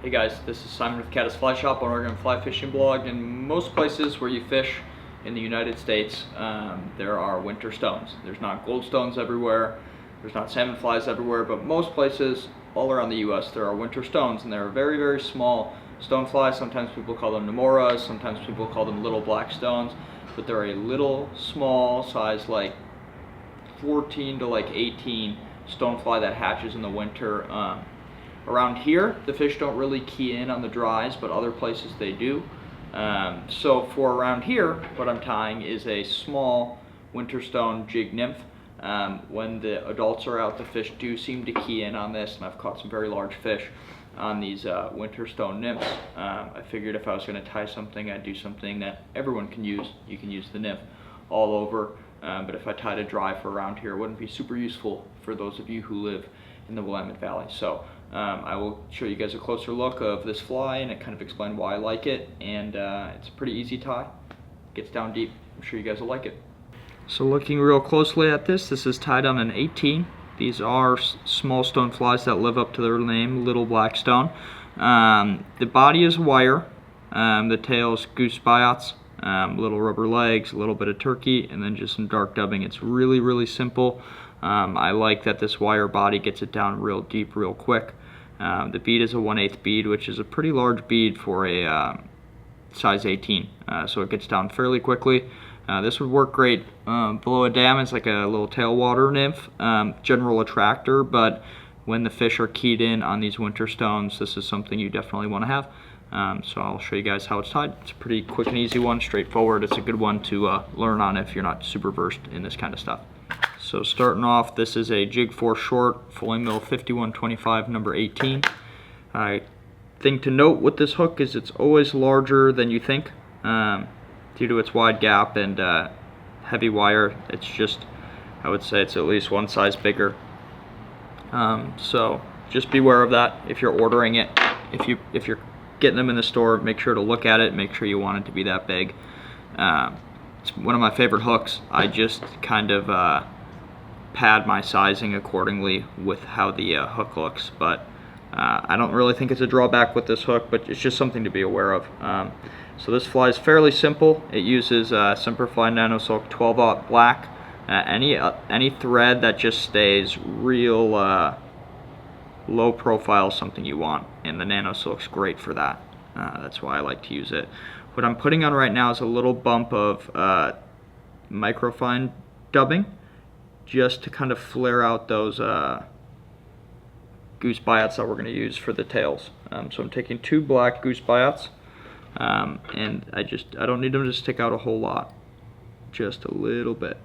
Hey guys, this is Simon with Caddis Fly Shop on Oregon Fly Fishing Blog. In most places where you fish in the United States, there are winter stones. There's not gold stones everywhere, there's not salmon flies everywhere, but most places all around the US there are winter stones, and they're very, very small stoneflies. Sometimes people call them Nemoras, sometimes people call them little black stones, but they're a little small size, like 14 to like 18 stonefly that hatches in the winter. Around here, the fish don't really key in on the dries, but other places they do. So for around here, what I'm tying is a small winter stone jigged nymph. When the adults are out, the fish do seem to key in on this, and I've caught some very large fish on these winter stone nymphs. I figured if I was going to tie something, I'd do something that everyone can use. You can use the nymph all over, but if I tied a dry for around here, it wouldn't be super useful for those of you who live in the Willamette Valley. So I will show you guys a closer look of this fly and kind of explain why I like it, and it's a pretty easy tie. Gets down deep. I'm sure you guys will like it. So looking real closely at this is tied on an 18. These are small stone flies that live up to their name, little black stone. The body is wire, the tail's goose biots, little rubber legs, a little bit of turkey, and then just some dark dubbing. It's really, really simple. I like that this wire body gets it down real deep real quick. The bead is a 1/8 bead, which is a pretty large bead for a size 18, so it gets down fairly quickly. This would work great below a dam. It's like a little tailwater nymph, general attractor, but when the fish are keyed in on these winter stones, this is something you definitely want to have. So I'll show you guys how it's tied. It's a pretty quick and easy one, straightforward. It's a good one to learn on if you're not super versed in this kind of stuff. So starting off, this is a jig 4 short, fulling mill 5125, number 18. Thing to note with this hook is it's always larger than you think, due to its wide gap and heavy wire. It's just, I would say it's at least one size bigger. So just beware of that if you're ordering it. If you're getting them in the store, make sure to look at it, make sure you want it to be that big. It's one of my favorite hooks. I just kind of pad my sizing accordingly with how the hook looks, but I don't really think it's a drawback with this hook, but it's just something to be aware of. So this fly is fairly simple. It uses Semper Nanosilk 12/0 black. Any thread that just stays real low profile is something you want, and the Nanosilk's great for that. That's why I like to use it. What I'm putting on right now is a little bump of microfine dubbing, just to kind of flare out those goose biots that we're going to use for the tails. So I'm taking 2 black goose biots, and I don't need them to stick out a whole lot, just a little bit.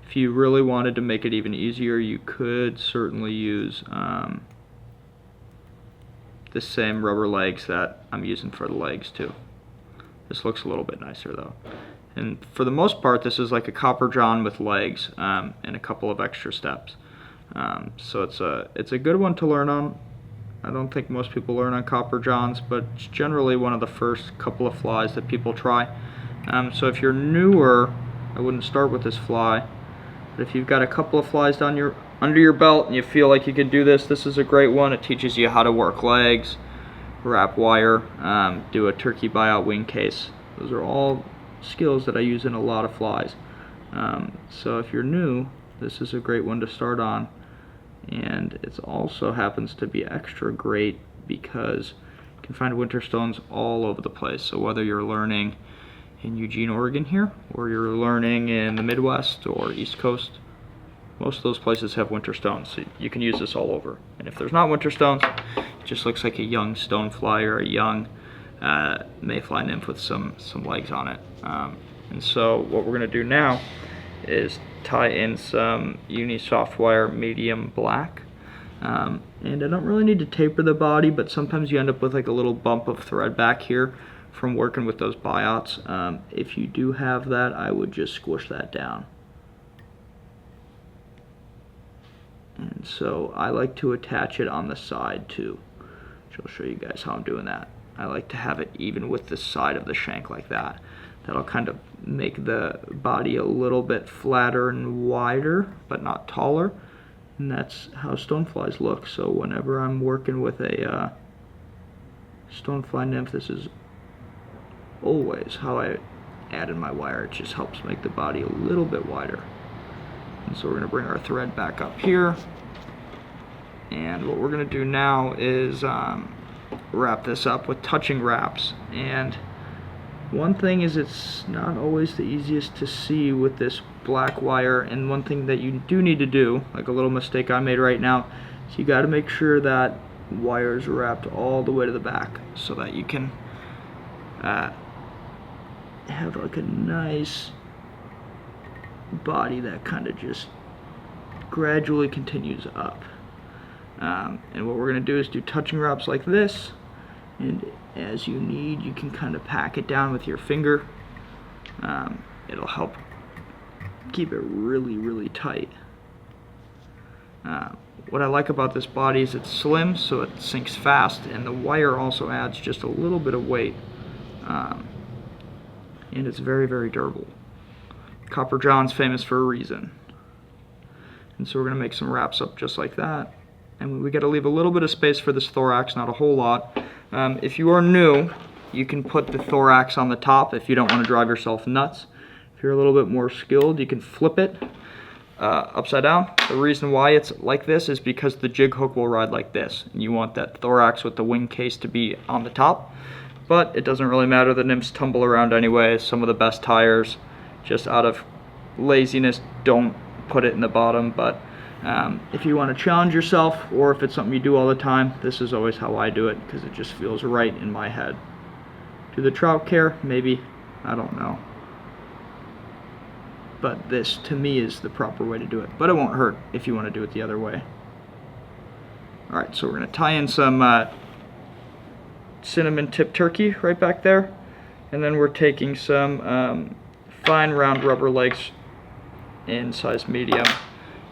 If you really wanted to make it even easier, you could certainly use the same rubber legs that I'm using for the legs too. This looks a little bit nicer though. And for the most part, this is like a copper john with legs and a couple of extra steps. So it's a good one to learn on. I don't think most people learn on copper johns, but it's generally one of the first couple of flies that people try. So if you're newer, I wouldn't start with this fly. But if you've got a couple of flies under your belt and you feel like you could do this, this is a great one. It teaches you how to work legs, wrap wire, do a turkey buyout wing case. Those are all skills that I use in a lot of flies. So if you're new, this is a great one to start on. And it also happens to be extra great because you can find winter stones all over the place. So whether you're learning in Eugene, Oregon here, or you're learning in the Midwest or East Coast, most of those places have winter stones, so you can use this all over. And if there's not winter stones, it just looks like a young stonefly or a young mayfly nymph with some legs on it. And so what we're going to do now is tie in some uni soft wire medium black. And I don't really need to taper the body, but sometimes you end up with like a little bump of thread back here from working with those biots. If you do have that, I would just squish that down. And so I like to attach it on the side too, which I'll show you guys how I'm doing that. I like to have it even with the side of the shank like that. That'll kind of make the body a little bit flatter and wider, but not taller. And that's how stoneflies look. So whenever I'm working with a Stonefly Nymph, this is always how I add in my wire. It just helps make the body a little bit wider. And so we're going to bring our thread back up here. And what we're going to do now is wrap this up with touching wraps. And one thing is, it's not always the easiest to see with this black wire, and one thing that you do need to do, like a little mistake I made right now, is you got to make sure that wire is wrapped all the way to the back so that you can have like a nice body that kind of just gradually continues up. And what we're going to do is do touching wraps like this, and as you need, you can kind of pack it down with your finger. It'll help keep it really tight. What I like about this body is it's slim, so it sinks fast, and the wire also adds just a little bit of weight, and it's very durable. Copper John's famous for a reason. And so we're going to make some wraps up just like that. And we got to leave a little bit of space for this thorax, not a whole lot. If you are new, you can put the thorax on the top if you don't want to drive yourself nuts. If you're a little bit more skilled, you can flip it upside down. The reason why it's like this is because the jig hook will ride like this, and you want that thorax with the wing case to be on the top. But it doesn't really matter, the nymphs tumble around anyway. Some of the best tires, just out of laziness, don't put it in the bottom. But if you want to challenge yourself, or if it's something you do all the time, this is always how I do it, because it just feels right in my head. Do the trout care? Maybe. I don't know. But this, to me, is the proper way to do it. But it won't hurt if you want to do it the other way. Alright, so we're going to tie in some cinnamon tip turkey right back there. And then we're taking some fine round rubber legs in size medium.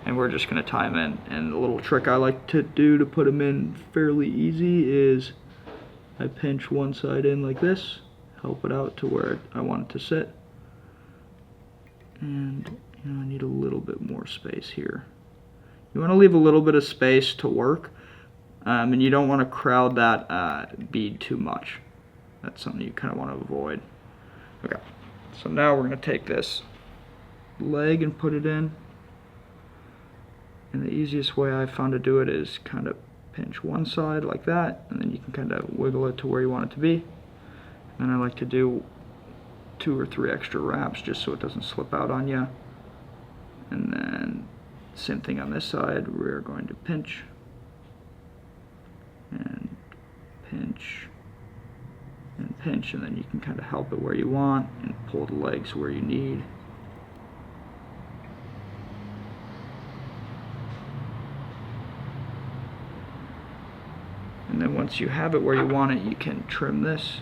And we're just going to tie them in. And the little trick I like to do to put them in fairly easy is I pinch one side in like this, help it out to where I want it to sit. And I need a little bit more space here. You want to leave a little bit of space to work, and you don't want to crowd that bead too much. That's something you kind of want to avoid. Okay, so now we're going to take this leg and put it in. And the easiest way I found to do it is kind of pinch one side like that, and then you can kind of wiggle it to where you want it to be. And I like to do 2 or 3 extra wraps just so it doesn't slip out on you. And then same thing on this side, we're going to pinch and pinch and pinch, and then you can kind of help it where you want and pull the legs where you need. And then once you have it where you want it, you can trim this.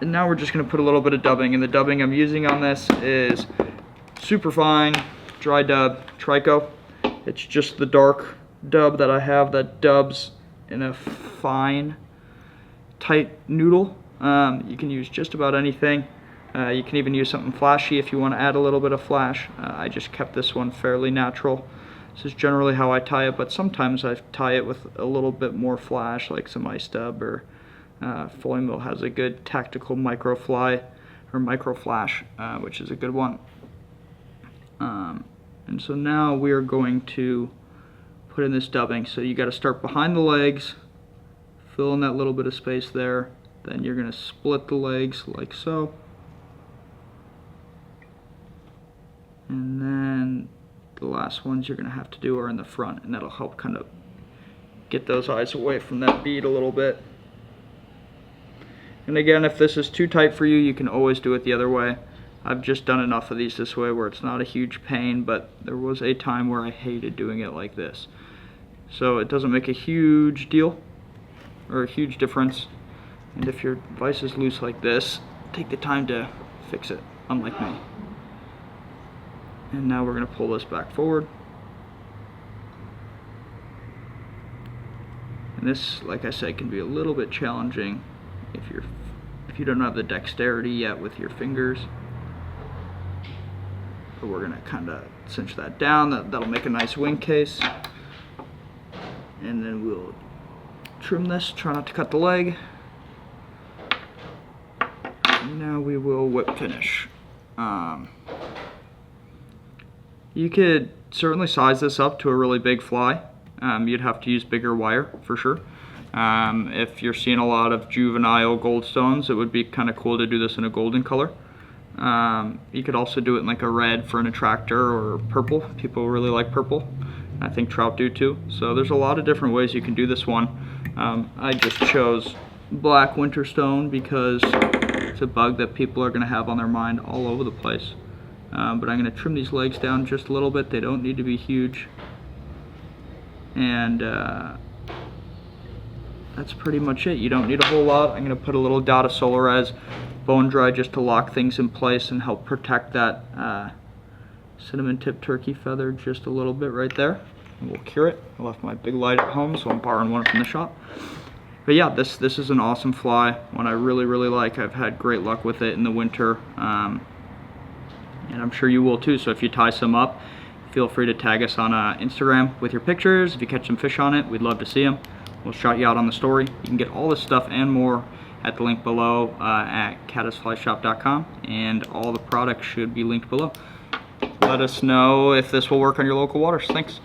And now we're just going to put a little bit of dubbing, and the dubbing I'm using on this is super fine dry dub Trico. It's just the dark dub that I have that dubs in a fine tight noodle. You can use just about anything. You can even use something flashy if you want to add a little bit of flash. I just kept this one fairly natural. This is generally how I tie it, but sometimes I tie it with a little bit more flash, like some ice dub, or Foil Mill has a good tactical micro fly or micro flash, which is a good one. And so now we are going to put in this dubbing. So you got to start behind the legs, fill in that little bit of space there. Then you're going to split the legs like so. And then the last ones you're going to have to do are in the front, and that'll help kind of get those eyes away from that bead a little bit. And again, if this is too tight for you, you can always do it the other way. I've just done enough of these this way where it's not a huge pain, but there was a time where I hated doing it like this. So it doesn't make a huge deal or a huge difference. And if your vise is loose like this, take the time to fix it, unlike me. And now we're going to pull this back forward. And this, like I said, can be a little bit challenging if you don't have the dexterity yet with your fingers. but we're gonna kind of cinch that down. That'll make a nice wing case. And then we'll trim this, try not to cut the leg. And now we will whip finish. You could certainly size this up to a really big fly. You'd have to use bigger wire for sure. If you're seeing a lot of juvenile goldstones, it would be kind of cool to do this in a golden color. You could also do it in like a red for an attractor, or purple. People really like purple. I think trout do too. So there's a lot of different ways you can do this one. I just chose black winterstone because it's a bug that people are going to have on their mind all over the place. But I'm going to trim these legs down just a little bit. They don't need to be huge. And that's pretty much it. You don't need a whole lot. I'm going to put a little dot of Solarez bone dry just to lock things in place and help protect that cinnamon tip turkey feather just a little bit right there. And we'll cure it. I left my big light at home, so I'm borrowing one from the shop. But yeah, this is an awesome fly, one I really like. I've had great luck with it in the winter, and I'm sure you will too. So if you tie some up, feel free to tag us on Instagram with your pictures. If you catch some fish on it, we'd love to see them. We'll shout you out on the story. You can get all this stuff and more at the link below at caddisflyshop.com, and all the products should be linked below. Let us know if this will work on your local waters. Thanks.